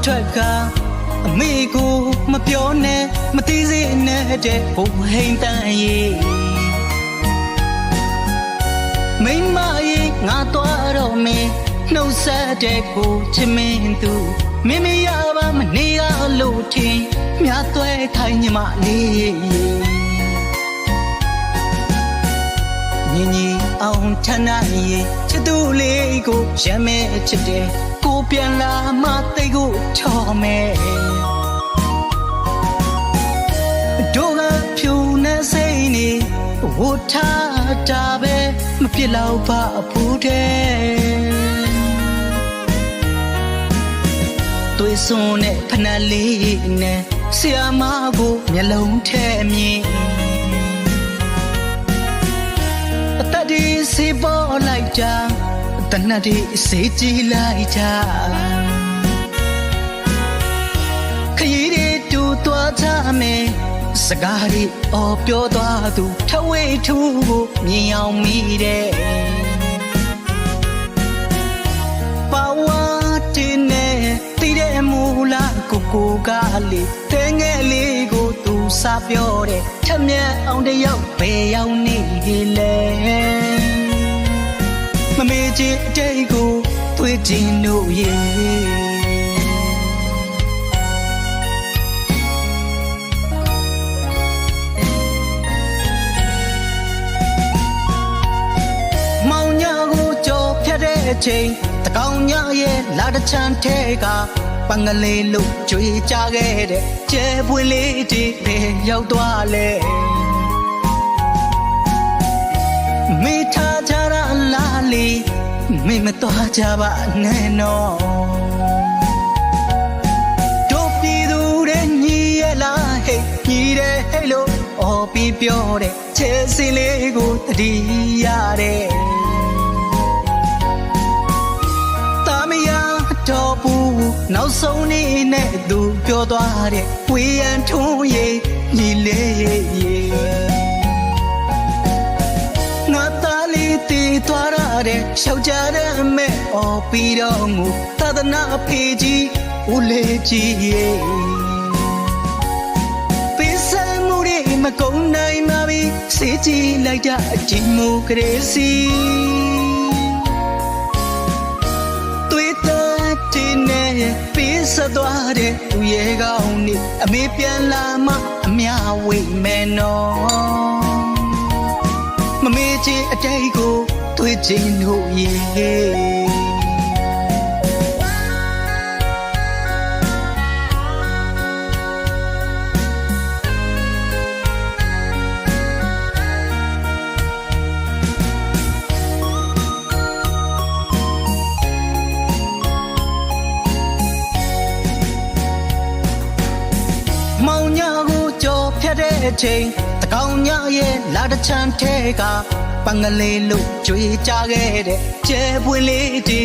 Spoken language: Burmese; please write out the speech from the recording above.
ထွက်ကအမေကိုမပြောနဲ့မသိစေနဲ့တဲ့ဘုံဟိန်တန်ရေးမိမရေးငါသွားတော့မင်းနှုတ်ဆက်တဲ့ကိုချစ်မင်းသူမင်းမရပါမနေရလို့ထင်မြတ်သွဲခိုင်းညီမလေးညီညီအောင်ထမ်းနိုင်ချစ်သူလေးကိုရမ်းမဲ့ချစ်တယ်ကိုပြန်လာမှတိတ်ကိုချော်မယ်တို့ကဖြူနေစိမ့်နေဝတ်ထားတာပဲမပြစ်တော့ပါဘူးတဲ့သွေးစွန်းနဲ့ဖနက်လေးနဲ့ဆရာမကိုမျက်လုံးထဲမြင်အသက်ဒီစီပေါ်လိုက်ကြတနတ်ဒီစေးကြည့်လိုက်ကြခရီးတွေတူသွားကြမယ်စကားတွေအော်ပြောသွားသူထဝေထူးကိုမြင်အောင်မိတဲ့ပါဝါတင်နေတည်တဲ့မူလာကိုကလေးတဲငယ်လေးကိုသူစပြောတဲ့ထက်မြက်အောင်တယောက်ဘယ်ရောက်နေလဲမမေ့ချစ်အတိတ်ကိုသွေးတင်တို့ရဲ့အချိန်တကောင်ညရဲ့လာတချမ်းထဲကပန်းကလေးလို့ကြွေကြခဲ့တဲ့ကျဲပွေလေးတွေပဲရောက်သွားလဲမိထားကြတာလားလီမိမသွားကြပါနဲ့နော်တို့ပြည်သူတွေညီရလားဟဲ့ညီတယ်ဟဲ့လို့အော်ပြီးပြောတဲ့ချဲစီလေးကိုတတိရတဲ့တော့ဘူးနောက်ဆုံးနေနဲ့သူပြောသွားတဲ့ဝေယံထုံးရဲ့ညီလေးငါသားလေးတည်သွားရတဲ့ရှောက်ကြတဲ့မဲ့အော်ပြီးတော့ငူသာသနာဖေကြီးဦးလေးကြီးရဲ့ပေးစမှုတွေမကုန်နိုင်ပါဘူးစေးကြည့်လိုက်တာဒီမိုကရေစီပေးစသွားတဲ့သူရဲ့ကောင်းနေအမေပြန်လာမှအမြဝိတ်မယ်နော်မမေ့ချင်အတိတ်ကိုသွေးချင်းတို့ရဲ့မောင်ညာကိုကြော်ဖြတ်တဲ့အချိန်တကောင်ညရဲ့လာတချမ်းထဲကပန်းကလေးလို့ကြွေကြခဲ့တဲ့ကျဲပွေလေးတွေ